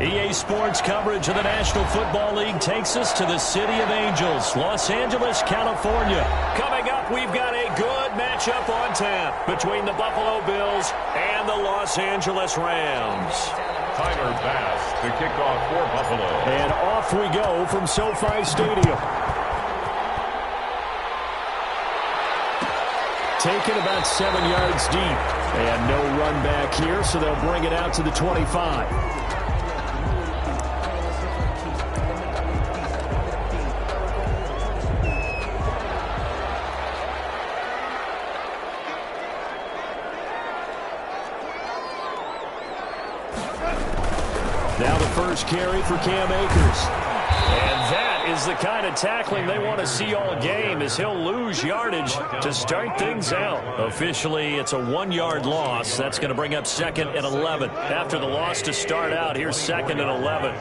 EA Sports coverage of the National Football League takes us to the City of Angels, Los Angeles, California. Coming up, we've got a good matchup on tap between the Buffalo Bills and the Los Angeles Rams. Tyler Bass, the kickoff for Buffalo. And off we go from SoFi Stadium. Taken about 7 yards deep. And no run back here, so they'll bring it out to the 25. Now the first carry for Cam Akers. And that is the kind of tackling they want to see all game, as he'll lose yardage to start things out. Officially, it's a 1-yard loss. That's going to bring up 2nd and 11. After the loss to start out, here's 2nd and 11.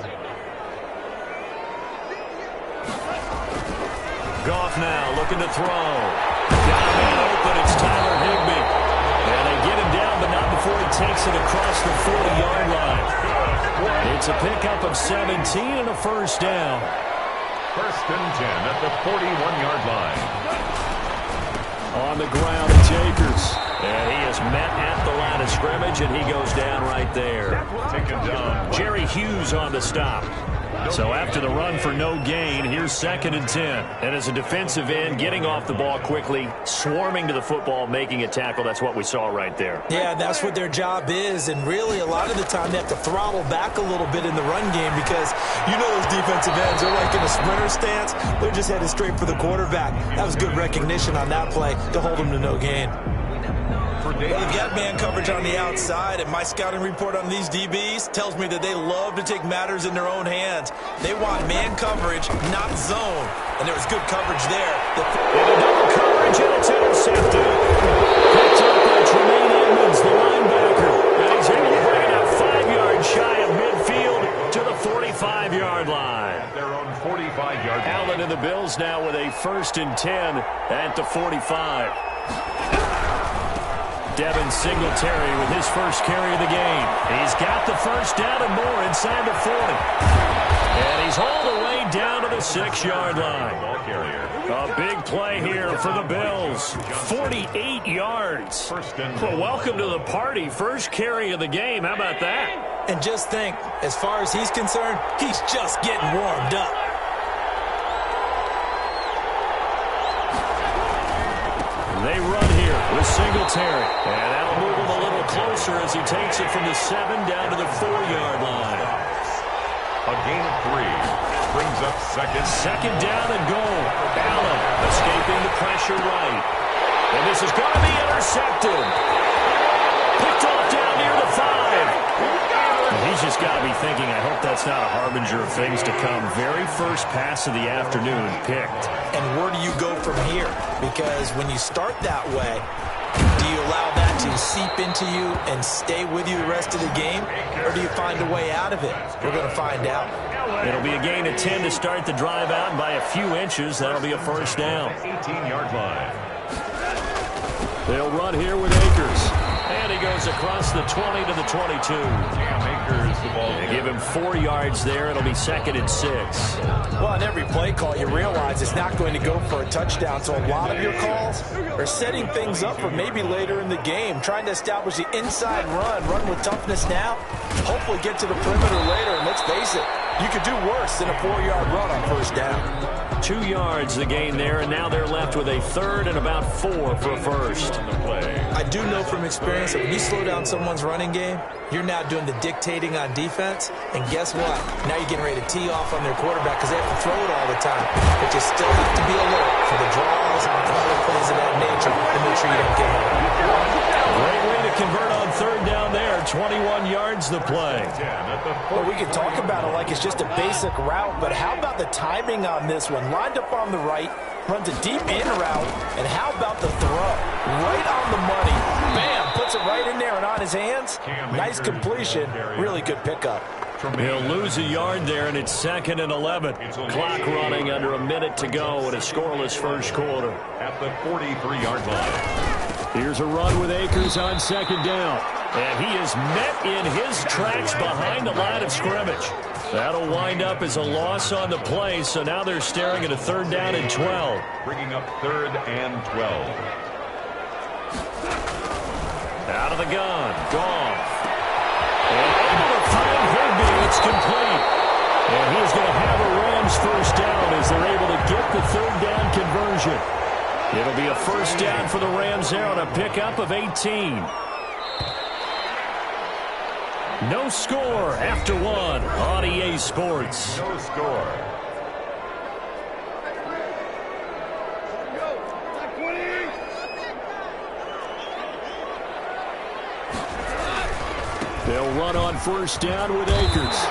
Goff now looking to throw. Got a man open. It's Tyler Higbee. And they get him down, but not before he takes it across the 40-yard line. It's a pickup of 17 and a first down. 1st and 10 at the 41-yard line. On the ground, it's Akers. And he is met at the line of scrimmage, and he goes down right there. Taken down. Jerry Hughes on the stop. So after the run for no gain, here's 2nd and 10. And as a defensive end, getting off the ball quickly, swarming to the football, making a tackle, that's what we saw right there. Yeah, that's what their job is. And really, a lot of the time, they have to throttle back a little bit in the run game because you know those defensive ends are like in a sprinter stance. They're just headed straight for the quarterback. That was good recognition on that play to hold them to no gain. They've got man coverage on the outside, and my scouting report on these DBs tells me that they love to take matters in their own hands. They want man coverage, not zone. And there was good coverage there. Double coverage, and it's intercepted. Picked up by Tremaine Edmonds, the linebacker. And he's able to bring it out 5 yards shy of midfield to the 45-yard line. At their own 45-yard line. Allen and the Bills now with a 1st and 10 at the 45. Devin Singletary with his first carry of the game. He's got the first down and more inside the 40. And he's all the way down to the 6-yard line. Ball carrier. A big play here for the Bills. 48 yards. Well, welcome to the party. First carry of the game. How about that? And just think, as far as he's concerned, he's just getting warmed up. They run here with Singletary. And that'll move him a little closer as he takes it from the 7 down to the 4-yard line. A gain of 3. Brings up 2nd down and goal. Allen escaping the pressure right. And this is going to be intercepted. Picked off down near the 5. He's just got to be thinking, I hope that's not a harbinger of things to come. Very first pass of the afternoon picked. And where do you go from here? Because when you start that way, do you allow that to seep into you and stay with you the rest of the game? Or do you find a way out of it? We're going to find out. It'll be a gain of 10 to start the drive out, and by a few inches, that'll be a first down. 18-yard line. They'll run here with Akers. And he goes across the 20 to the 22. Cam Akers, the ball. They give him 4 yards there. It'll be 2nd and 6. Well, on every play call, you realize it's not going to go for a touchdown. So a lot of your calls are setting things up for maybe later in the game, trying to establish the inside run with toughness now, hopefully get to the perimeter later. And let's face it, you could do worse than a 4-yard run on first down. 2 yards the gain there, and now they're left with a 3rd and about 4 for a first. I do know from experience that when you slow down someone's running game, you're now doing the dictating on defense, and guess what? Now you're getting ready to tee off on their quarterback because they have to throw it all the time. But you still have to be alert for the draws and other plays of that nature to make sure you don't get hit. Great way to convert on 3rd down there. 21 yards the play. Well, we can talk about it like it's just a basic route, but how about the timing on this one? Lined up on the right, runs a deep in route, and how about the throw? Right on the money. Bam! Puts it right in there and on his hands. Nice completion. Really good pickup. He'll lose a yard there, and it's 2nd and 11. Clock running under a minute to go in a scoreless first quarter. At the 43-yard line. Here's a run with Akers on 2nd down. And he is met in his tracks behind the line of scrimmage. That'll wind up as a loss on the play, so now they're staring at a 3rd down and 12. Bringing up 3rd and 12. Out of the gun, Goff. And able to find Higbee, it's complete. And he's going to have a Rams 1st down as they're able to get the 3rd down conversion. It'll be a 1st down for the Rams there on a pickup of 18. No score after 1 on EA Sports. No score. They'll run on 1st down with Akers.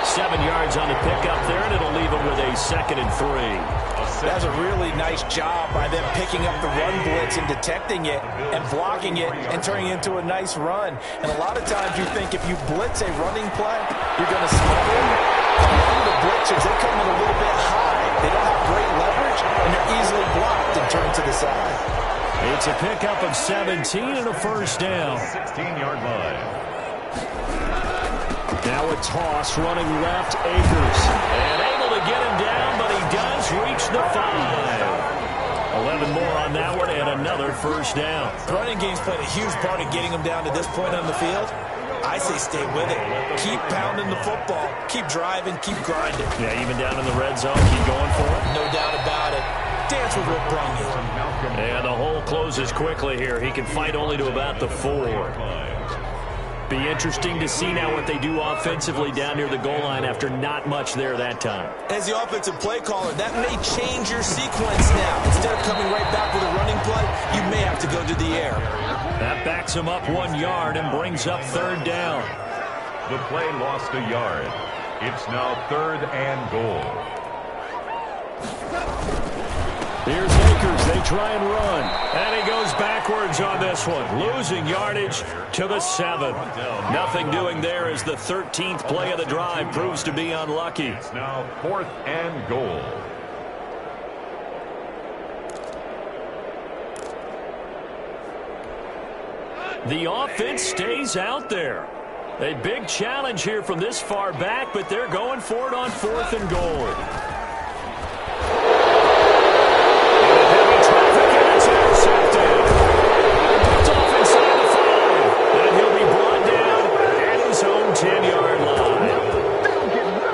7 yards on the pickup there, and it'll leave them with a 2nd and 3. That's a really nice job by them picking up the run blitz and detecting it and blocking it and turning it into a nice run. And a lot of times you think if you blitz a running play, you're going to smother them. The blitzers, they come in a little bit high. They don't have great leverage, and they're easily blocked and turned to the side. It's a pickup of 17 and a 1st down. 16-yard line. Now a toss running left, Akers. And able to get him down, but he does reach the 5. 11 more on that one and another 1st down. The running game's played a huge part in getting them down to this point on the field. I say stay with it. Keep pounding the football. Keep driving. Keep grinding. Yeah, even down in the red zone, keep going for it. No doubt about it. Dance with what brung you. And the hole closes quickly here. He can fight only to about the 4. Be interesting to see now what they do offensively down near the goal line after not much there that time. As the offensive play caller, that may change your sequence now. Instead of coming right back with a running play, you may have to go to the air. That backs him up 1 yard and brings up 3rd down. The play lost a yard. It's now 3rd and goal. Here's Akers. They try and run. And he goes backwards on this one. Losing yardage to the 7. Nothing doing there as the 13th play of the drive proves to be unlucky. It's now 4th and goal. The offense stays out there. A big challenge here from this far back, but they're going for it on 4th and goal.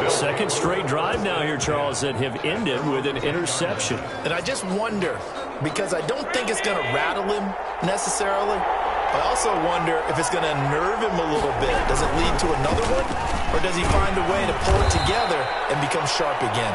Second straight drive now here, Charles, that have ended with an interception. And I just wonder, because I don't think it's going to rattle him necessarily, I also wonder if it's going to nerve him a little bit. Does it lead to another one? Or does he find a way to pull it together and become sharp again?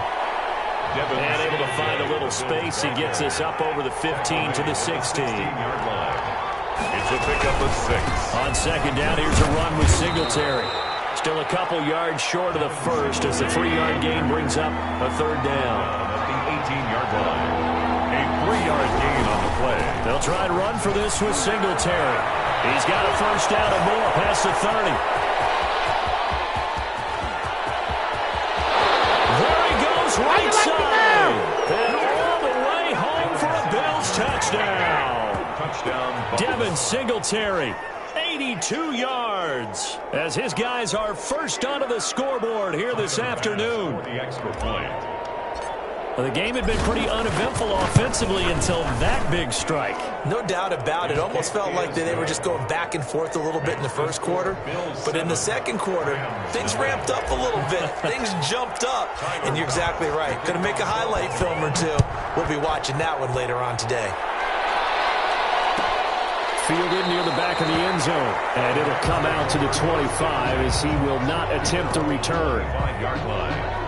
And able to find a little space. He gets this up over the 15 to the 16. It's a pickup of 6. On 2nd down, here's a run with Singletary. Still a couple yards short of the 1st as the 3-yard gain brings up a 3rd down. At the 18-yard line. A 3-yard gain on the play. They'll try and run for this with Singletary. He's got a 1st down and more past the 30. There he goes, right side. And all the way home for a Bills touchdown. Touchdown. Devin Singletary. 82 yards as his guys are first onto the scoreboard here this afternoon. The extra point. The game had been pretty uneventful offensively until that big strike. No doubt about it. Almost felt like they were just going back and forth a little bit in the 1st quarter. But in the 2nd quarter, things ramped up a little bit. Things jumped up. And you're exactly right. Going to make a highlight film or two. We'll be watching that one later on today. Fielded near the back of the end zone. And it'll come out to the 25 as he will not attempt a return. 5-yard line.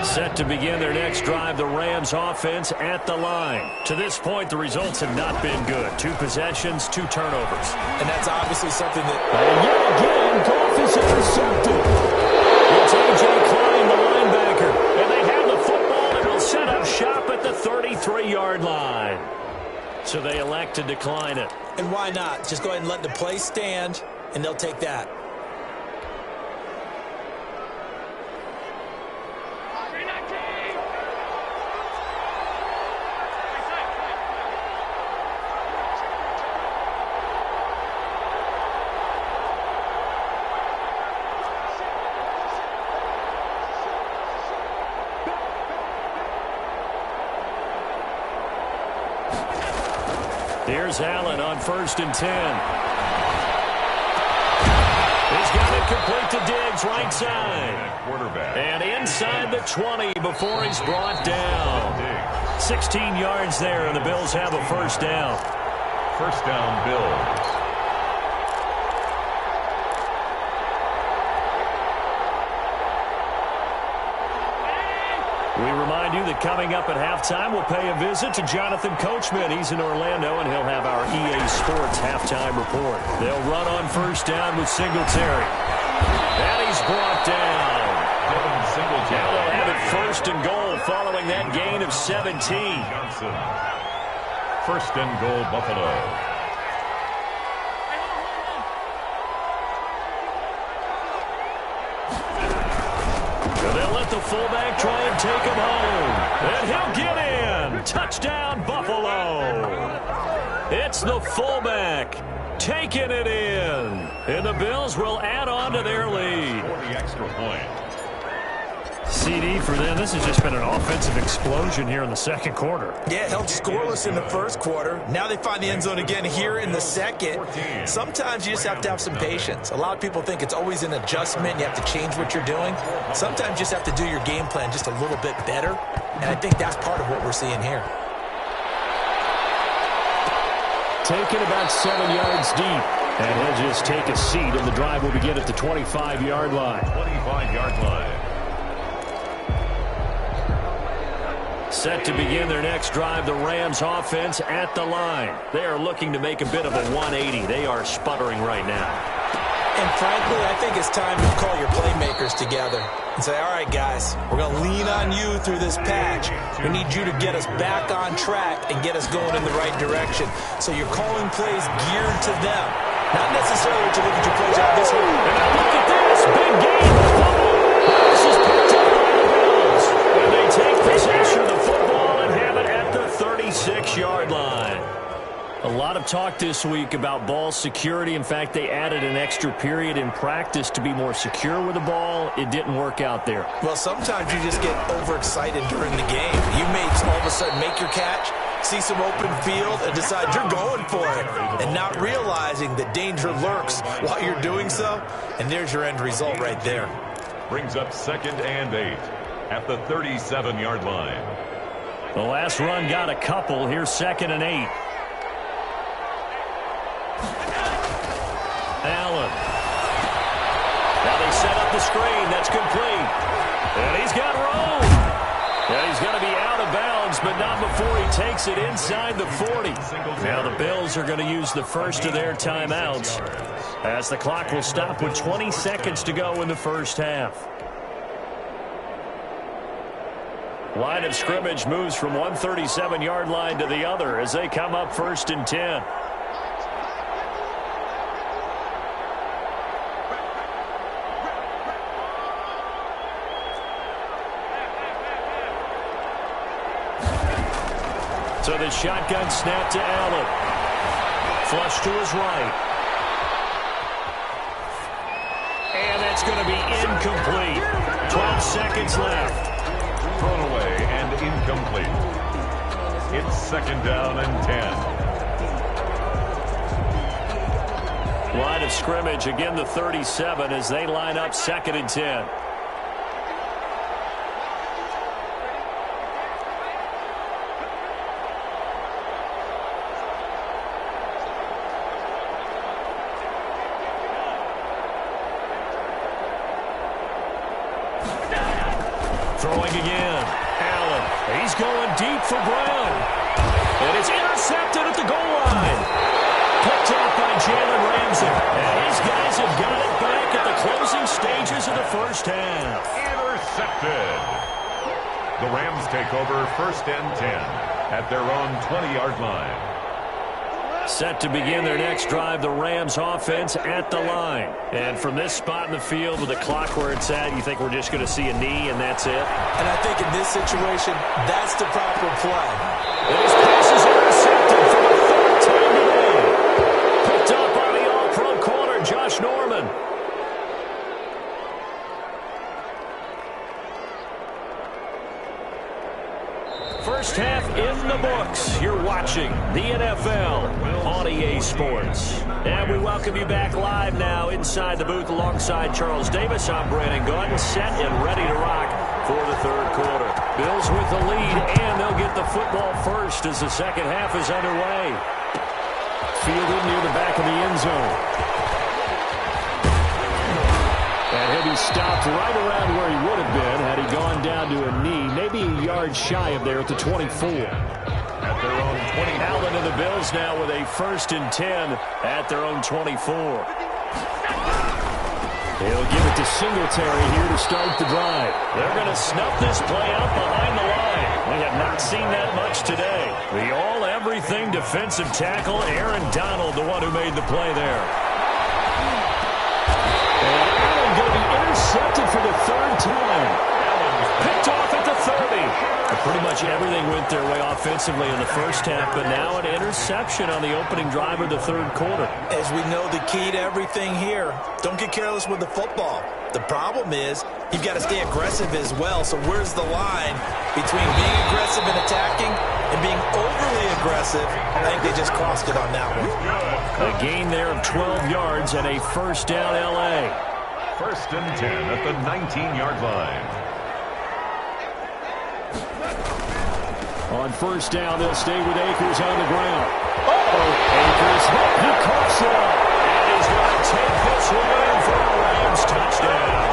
Set to begin their next drive, the Rams offense at the line. To this point, the results have not been good. 2 possessions, 2 turnovers. And that's obviously something that... And yet again, Goff is intercepted. It's A.J. Klein, the linebacker. And they have the football and will set up shop at the 33-yard line. So they elect to decline it. And why not? Just go ahead and let the play stand, and they'll take that. Here's Allen on 1st and 10. He's got it complete to Diggs, right side. And inside the 20 before he's brought down. 16 yards there, and the Bills have a first down. First down, Bills. We remind you that coming up at halftime, we'll pay a visit to Jonathan Coachman. He's in Orlando, and he'll have our EA Sports halftime report. They'll run on first down with Singletary. And he's brought down. Now they'll have it 1st and goal following that gain of 17. Johnson. 1st and goal, Buffalo. They'll let the fullback try and take him home. And he'll get in. Touchdown, Buffalo. It's the fullback taking it in. And the Bills will add on to their lead. For the extra point. CD for them. This has just been an offensive explosion here in the second quarter. Yeah, held scoreless in the first quarter. Now they find the end zone again here in the second. Sometimes you just have to have some patience. A lot of people think it's always an adjustment. You have to change what you're doing. Sometimes you just have to do your game plan just a little bit better. And I think that's part of what we're seeing here. Taken about 7 yards deep. And he'll just take a seat, and the drive will begin at the 25-yard line. 25-yard line. Set to begin their next drive, the Rams offense at the line. They are looking to make a bit of a 180. They are sputtering right now. And frankly, I think it's time to call your playmakers together and say, all right, guys, we're going to lean on you through this patch. We need you to get us back on track and get us going in the right direction. So you're calling plays geared to them. Not necessarily what you look at your plays out this way. And look at this. Big game. This is picked up by the Bills. And they take possession of the football and have it at the 36-yard line. A lot of talk this week about ball security. In fact, they added an extra period in practice to be more secure with the ball. It didn't work out there. Well, sometimes you just get overexcited during the game. You may all of a sudden make your catch, see some open field, and decide you're going for it, and not realizing that danger lurks while you're doing so. And there's your end result right there. Brings up 2nd and 8 at the 37-yard line. The last run got a couple. Here's 2nd and 8. Allen. Now they set up the screen. That's complete. And he's got room. And he's going to be out of bounds, but not before he takes it inside the 40. Now the Bills are going to use the first of their timeouts as the clock will stop with 20 seconds to go in the first half. Line of scrimmage moves from one 37-yard line to the other as they come up 1st and 10. So the shotgun snap to Allen. Flush to his right. And that's going to be incomplete. 12 seconds left. Thrown away and incomplete. It's 2nd down and 10. Line of scrimmage, again the 37 as they line up 2nd and 10. Throwing again. Allen. He's going deep for Brown. And it's intercepted at the goal line. Picked off by Jalen Ramsey. And his guys have got it back at the closing stages of the first half. Intercepted. The Rams take over 1st and 10 at their own 20-yard line. Set to begin their next drive, the Rams offense at the line. And from this spot in the field with the clock where it's at, you think we're just going to see a knee and that's it? And I think in this situation, that's the proper play. And his pass is intercepted for the 3rd time today. Picked up by the all-pro corner, Josh Norman. first half in the books. You're watching the NFL on EA Sports. And we welcome you back live now inside the booth alongside Charles Davis. I'm Brandon Gordon, set and ready to rock for the third quarter. Bills with the lead, and they'll get the football first as the second half is underway. Fielded near the back of the end zone. And he'll be stopped right around where he would have been had he gone down to a knee, maybe a yard shy of there at the 24. At their own 20. Allen and the Bills now with a 1st and 10 at their own 24. He'll give it to Singletary here to start the drive. They're going to snuff this play out behind the line. We have not seen that much today. The all-everything defensive tackle, Aaron Donald, the one who made the play there. And Allen going to be intercepted for the 3rd time. Picked off at the 30. Pretty much everything went their way offensively in the first half, but now an interception on the opening drive of the 3rd quarter. As we know, the key to everything here, don't get careless with the football. The problem is you've got to stay aggressive as well. So where's the line between being aggressive and attacking and being overly aggressive? I think they just crossed it on that one. A gain there of 12 yards and a 1st down L.A. 1st and 10 at the 19-yard line. On 1st down, they'll stay with Akers on the ground. Akers, he coughs it up. And he's going to take this one for a Rams touchdown.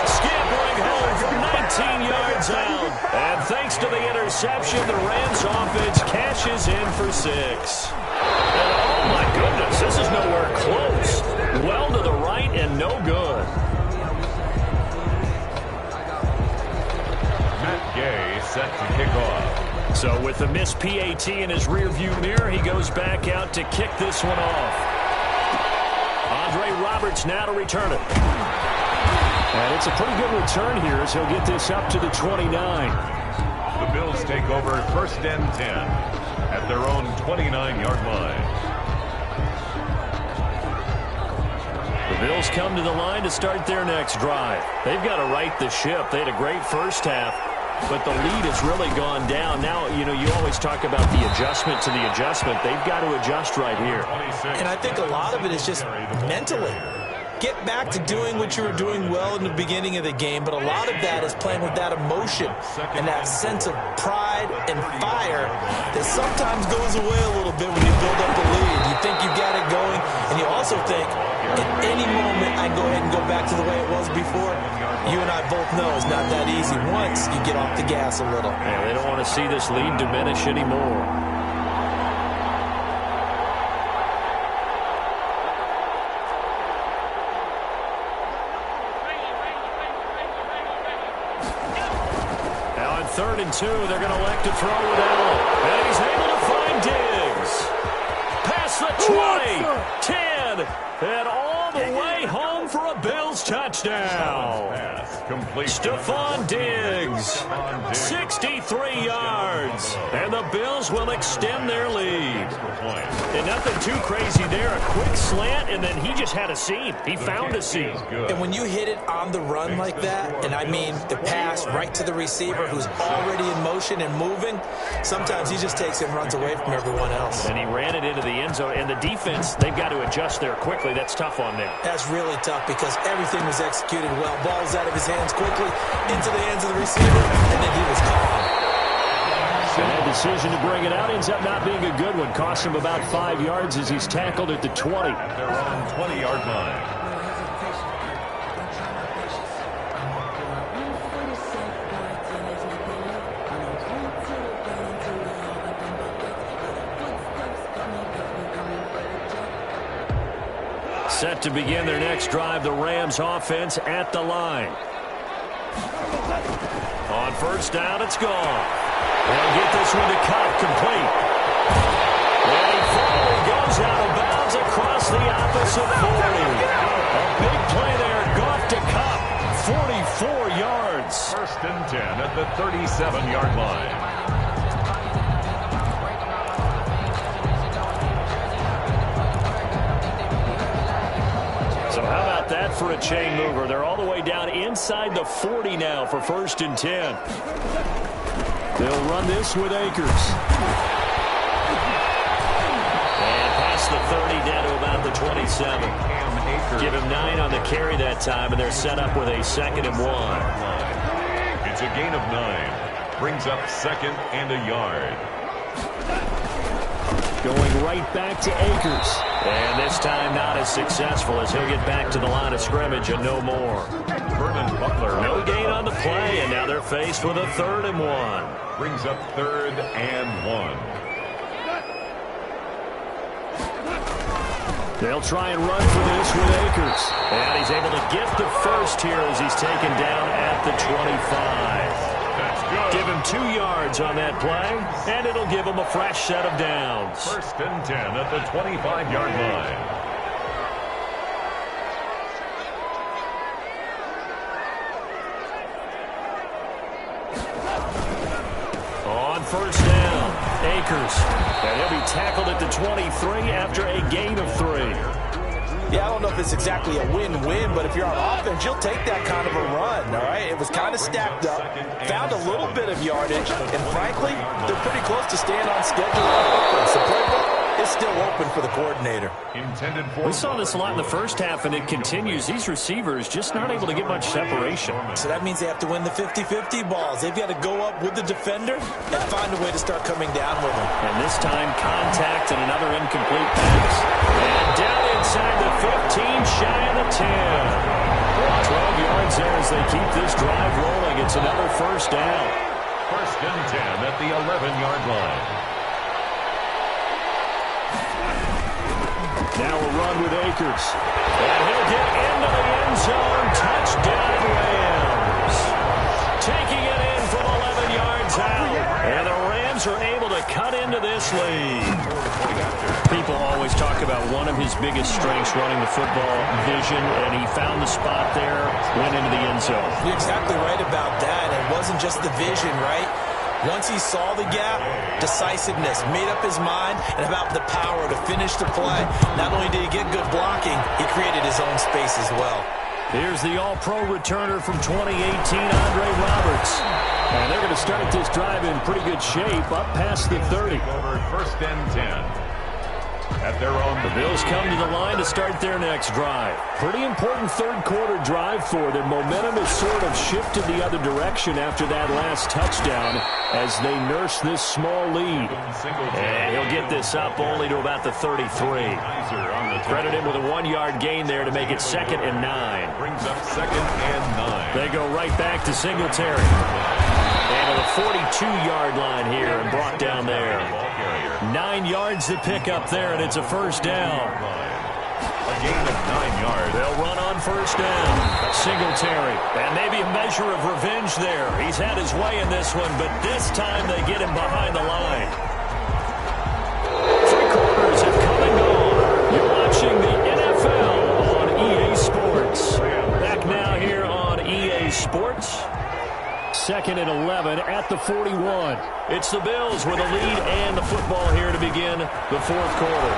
Scampering home from 19 yards out. And thanks to the interception, the Rams offense cashes in for 6. And oh my goodness, this is nowhere close. Well to the right and no good. Set to kick off. So with the missed PAT in his rearview mirror, he goes back out to kick this one off. Andre Roberts now to return it. And it's a pretty good return here as he'll get this up to the 29. The Bills take over 1st and 10 at their own 29-yard line. The Bills come to the line to start their next drive. They've got to right the ship. They had a great first half, but the lead has really gone down. Now, you know, you always talk about the adjustment to the adjustment. They've got to adjust right here. And I think a lot of it is just mentally. Get back to doing what you were doing well in the beginning of the game, but a lot of that is playing with that emotion and that sense of pride and fire that sometimes goes away a little bit when you build up a lead. You think you've got it going, and you also think, at any moment I can go ahead and go back to the way it was before. You and I both know it's not that easy once you get off the gas a little. Yeah, they don't want to see this lead diminish anymore. Now on 3rd and 2, they're going to elect to throw with Allen. And he's able to find Diggs. Past the 20, 10, and all the way home for a Bills touchdown. Stephon Diggs, 63 yards, and the Bills will extend their lead. And nothing too crazy there. A quick slant, and then he just had a seam. He found a seam. And when you hit it on the run like that, and I mean the pass right to the receiver who's already in motion and moving, sometimes he just takes it and runs away from everyone else. And he ran it into the end zone. And the defense, they've got to adjust there quickly. That's tough on them. That's really tough because everything was executed well. Ball's out of his hands quickly into the hands of the receiver, and then he was gone. And that decision to bring it out ends up not being a good one. Cost him about 5 yards as he's tackled at the 20. At their own 20-yard line. Set to begin their next drive, the Rams offense at the line. On 1st down, it's gone. They'll get this one to Cup, complete. And he finally goes out of bounds across the opposite 40. A big play there, Goff to Cup, 44 yards. 1st and 10 at the 37-yard line. So how about that for a chain mover? They're all the way down inside the 40 now for 1st and 10. They'll run this with Akers. And past the 30 down to about the 27. Give him 9 on the carry that time, and they're set up with a 2nd and 1. It's a gain of 9. Brings up 2nd and a yard. Going right back to Akers. And this time not as successful as he'll get back to the line of scrimmage and no more. Vernon Butler. No gain on the play, and now they're faced with a 3rd and 1. Brings up 3rd and 1. They'll try and run for this with Akers. And he's able to get the first here as he's taken down at the 25. That's good. Give him 2 yards on that play, and it'll give him a fresh set of downs. 1st and 10 at the 25-yard line. On 1st down, Akers. And he'll be tackled at the 23 after a gain of 3. Yeah, I don't know if it's exactly a win-win, but if you're on offense, you'll take that kind of a run, all right? It was kind of stacked up, found a little bit of yardage, and frankly, they're pretty close to staying on schedule on offense. The playbook is still open for the coordinator. Intended for. We saw this a lot in the first half, and it continues. These receivers just not able to get much separation. So that means they have to win the 50-50 balls. They've got to go up with the defender and find a way to start coming down with them. And this time, contact and another incomplete pass. And down inside the 15, shy of the 10. 12 yards there as they keep this drive rolling. It's another 1st down. 1st and 10 at the 11-yard line. Now a run with Akers. And he'll get into the end zone. Touchdown, Rams. Taking it in from 11 yards out. And the Rams are able to cut into this lead. People always talk about one of his biggest strengths running the football, vision, and he found the spot there, went into the end zone. You're exactly right about that. It wasn't just the vision, right? Once he saw the gap, decisiveness, made up his mind, and about the power to finish the play. Not only did he get good blocking, he created his own space as well. Here's the all-pro returner from 2018, Andre Roberts. And they're going to start this drive in pretty good shape, up past the 30. Over 1st and 10. At their own. The Bills come to the line to start their next drive. Pretty important 3rd quarter drive for them. Momentum has sort of shifted the other direction after that last touchdown as they nurse this small lead. And he'll get this up only to about the 33. Credit him with a 1-yard gain there to make it 2nd and 9. Brings up 2nd and 9. They go right back to Singletary. And to the 42-yard line here and brought down there. 9 yards to pick up there, and it's a 1st down. A gain of 9 yards. They'll run on 1st down. Singletary. And maybe a measure of revenge there. He's had his way in this one, but this time they get him behind the line. 3 quarters have come and gone. You're watching the NFL on EA Sports. Back now here on EA Sports. 2nd and 11 at the 41. It's the Bills with a lead and the football here to begin the 4th quarter.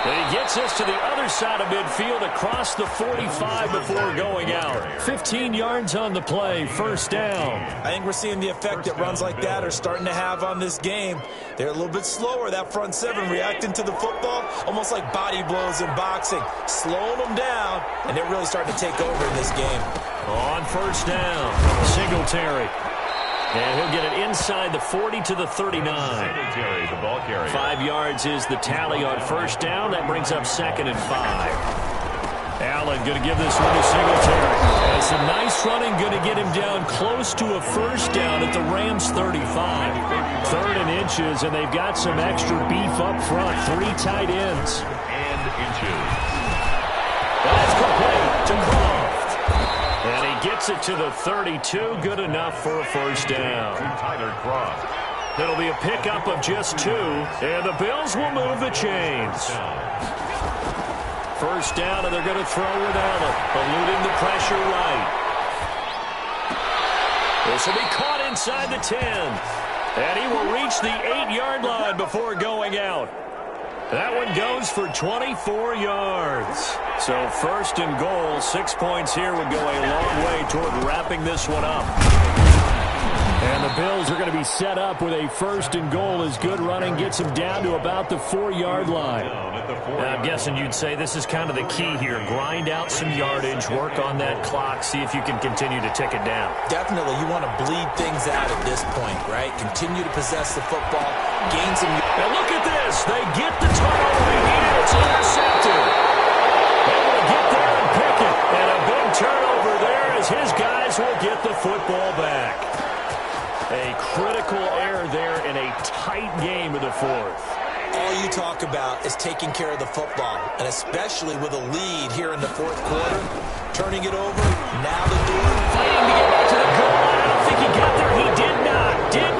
And he gets us to the other side of midfield across the 45 before going out. 15 yards on the play, 1st down. I think we're seeing the effect that runs like that are starting to have on this game. They're a little bit slower, that front 7, reacting to the football, almost like body blows in boxing, slowing them down, and they're really starting to take over in this game. On 1st down, Singletary. And he'll get it inside the 40 to the 39. Singletary, the ball carrier. 5 yards is the tally on 1st down. That brings up 2nd and 5. Allen going to give this one to Singletary. And some nice running, going to get him down close to a 1st down at the Rams 35. 3rd and inches, and they've got some extra beef up front. 3 tight ends. And inches. That's complete to Croft. And he gets it to the 32. Good enough for a 1st down. Tyler Croft. It'll be a pickup of just 2, and the Bills will move the chains. 1st down, and they're going to throw with Allen, eluding the pressure right. This will be caught inside the 10, and he will reach the 8-yard line before going out. That one goes for 24 yards. So 1st and goal, 6 points here would go a long way toward wrapping this one up. And the Bills are going to be set up with a 1st and goal as good running gets them down to about the 4-yard line. I'm guessing you'd say this is kind of the key here. Grind out some yardage, work on that clock, see if you can continue to tick it down. Definitely, you want to bleed things out at this point, right? Continue to possess the football, gain some... And look at this. They get the turnover they need. It's intercepted. Able to get there and pick it. And a big turnover there as his guys will get the football back. A critical error there in a tight game of the 4th. All you talk about is taking care of the football, and especially with a lead here in the 4th quarter, turning it over, now the door. Fighting to get back to the goal line. I don't think he got there. He did not get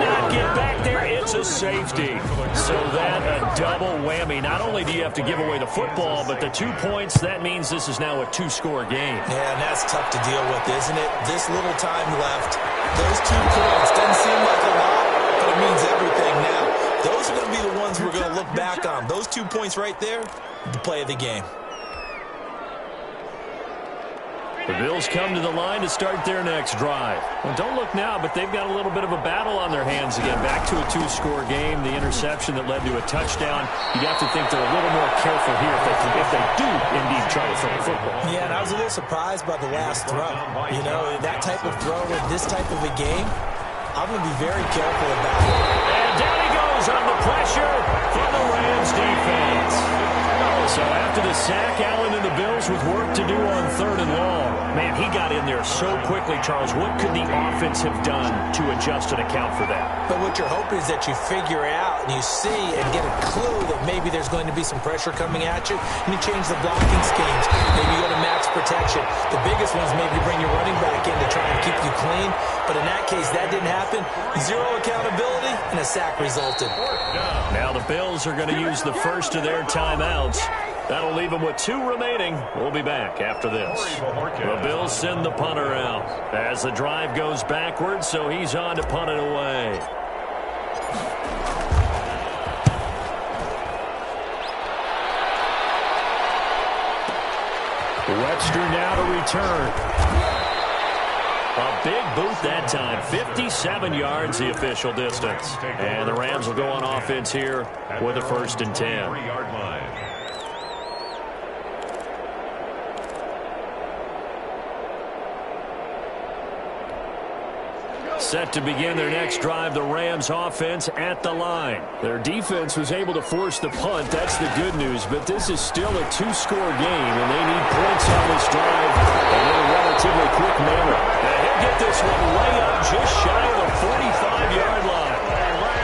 back there. It's a safety. So that a double whammy. Not only do you have to give away the football, but the 2 points, that means this is now a 2-score game. Yeah, and that's tough to deal with, isn't it? This little time left, those 2 points doesn't seem like a lot, but it means everything now. Those are going to be the ones we're going to look back on. Those 2 points right there, the play of the game. The Bills come to the line to start their next drive. Well, don't look now, but they've got a little bit of a battle on their hands again. Back to a 2-score game. The interception that led to a touchdown. You'd have to think they're a little more careful here if they do indeed try to throw the football. Yeah, and I was a little surprised by the last throw. You know, that type of throw in this type of a game, I'm going to be very careful about it. And down he goes on the pressure from the Rams defense. So after the sack, Allen and the Bills with work to do on 3rd and long. Man, he got in there so quickly, Charles. What could the offense have done to adjust and account for that? But what you're hoping is that you figure out and you see and get a clue that maybe there's going to be some pressure coming at you, and you change the blocking schemes. Maybe you go to max protection. The biggest one's maybe bring your running back in to try and keep you clean. But in that case, that didn't happen. 0 accountability, and a sack resulted. Now the Bills are going to use the first of their timeouts. That'll leave them with 2 remaining. We'll be back after this. The Bills send the punter out as the drive goes backwards, so he's on to punt it away. Webster now to return. A big boot that time. 57 yards the official distance. And the Rams will go on offense here with a 1st and 10. 3-yard line. Set to begin their next drive, the Rams offense at the line. Their defense was able to force the punt. That's the good news. But this is still a 2-score game, and they need points on this drive in a relatively quick manner. Now he'll get this one way up just shy of the 45-yard line.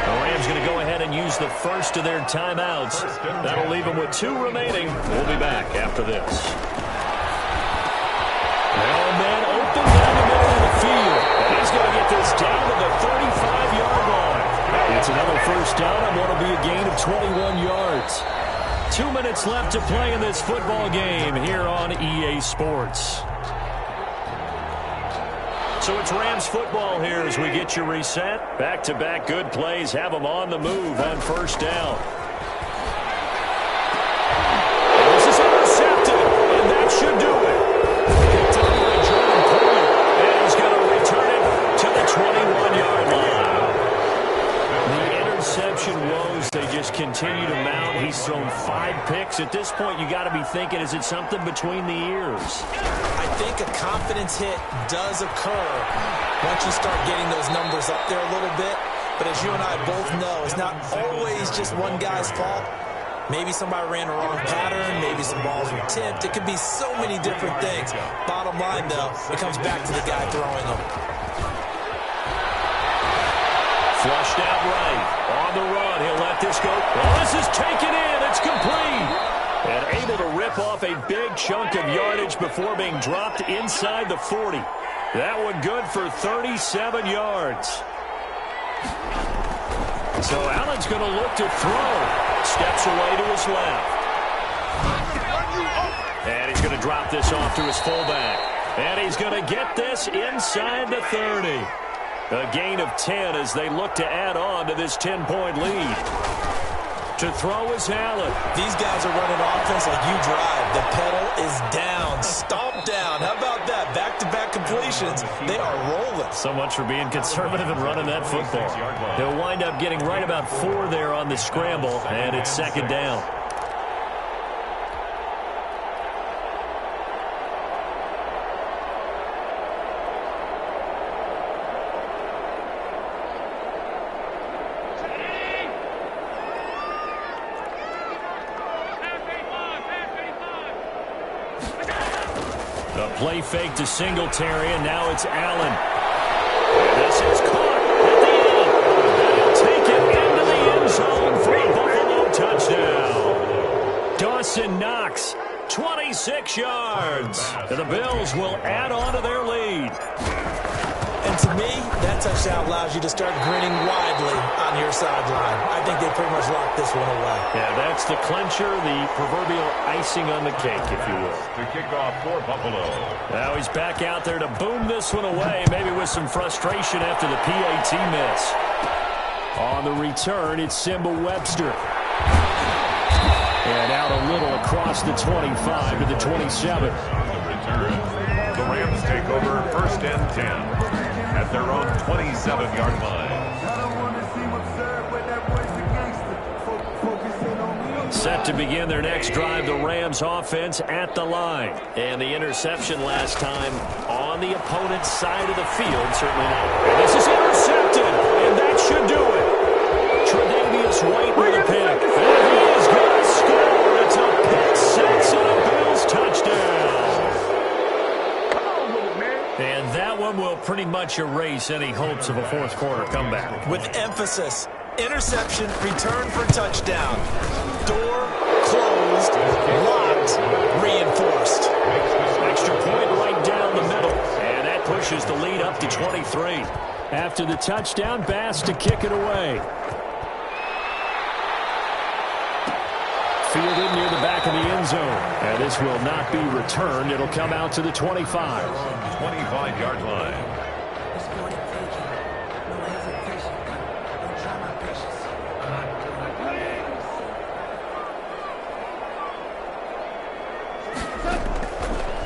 The Rams going to go ahead and use the first of their timeouts. That'll leave them with 2 remaining. We'll be back after this. Now a man open down the middle of the field. He's going to get this down to the 35-yard line. It's another 1st down and what will be a gain of 21 yards. 2 minutes left to play in this football game here on EA Sports. So it's Rams football here as we get you reset. Back-to-back good plays have them on the move on 1st down. And this is intercepted, and that should do it. And he's going to return it to the 21-yard line. The interception woes, they just continue to mount. He's thrown 5 picks. At this point, you got to be thinking, is it something between the ears? I think a confidence hit does occur once you start getting those numbers up there a little bit. But as you and I both know, it's not always just one guy's fault. Maybe somebody ran a wrong pattern. Maybe some balls were tipped. It could be so many different things. Bottom line, though, it comes back to the guy throwing them. Flushed out right. On the run. He'll let this go. Well, this is taken in. It's complete. And able to rip off a big chunk of yardage before being dropped inside the 40. That one good for 37 yards. So Allen's going to look to throw. Steps away to his left. And he's going to drop this off to his fullback. And he's going to get this inside the 30. A gain of 10 as they look to add on to this 10-point lead. To throw is Allen. These guys are running offense like you drive. The pedal is down. Stomp down. How about that? Back-to-back completions. formations. They are rolling. So much for being conservative and running that football. They'll wind up getting right about 4 there on the scramble, and it's second down. The play fake to Singletary, and now it's Allen. And this is caught at the end. They'll take it into the end zone for a Buffalo touchdown. Dawson Knox, 26 yards. And the Bills will add on to their lead. And to me, that touchdown allows you to start grinning widely on your sideline. I think they pretty much locked this one away. Yeah, that's the clincher, the proverbial icing on the cake, if you will. To kick off for Buffalo. Now he's back out there to boom this one away, maybe with some frustration after the PAT miss. On the return, it's Simba Webster. And out a little across the 25 to the 27. The return. The Rams take over first and 10 at their own 27-yard line. Set to begin their next drive, the Rams offense at the line. And the interception last time on the opponent's side of the field, certainly not. And this is intercepted, and that should do it. Tre'Davious White with a pick. And he is going to score. It's a pick six and a Bills touchdown. And that one will pretty much erase any hopes of a fourth quarter comeback. With emphasis, interception, return for touchdown. Door closed, locked, reinforced. Extra point right down the middle. And that pushes the lead up to 23. After the touchdown, Bass to kick it away. Fielded near the back of the end zone. And this will not be returned. It'll come out to the 25. 25-yard line.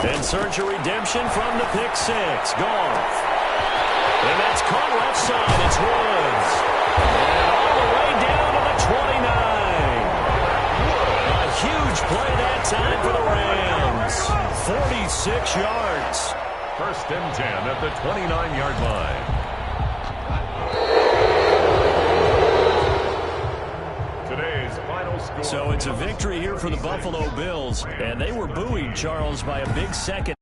In search of redemption from the pick six. Goff. And that's caught left side. It's Woods. And all the way down to the 29. A huge play that time for the Rams. 46 yards. First and 10 at the 29-yard line. Today's final score. So it's a victory here for the Buffalo Bills. And they were buoyed, Charles, by a big second.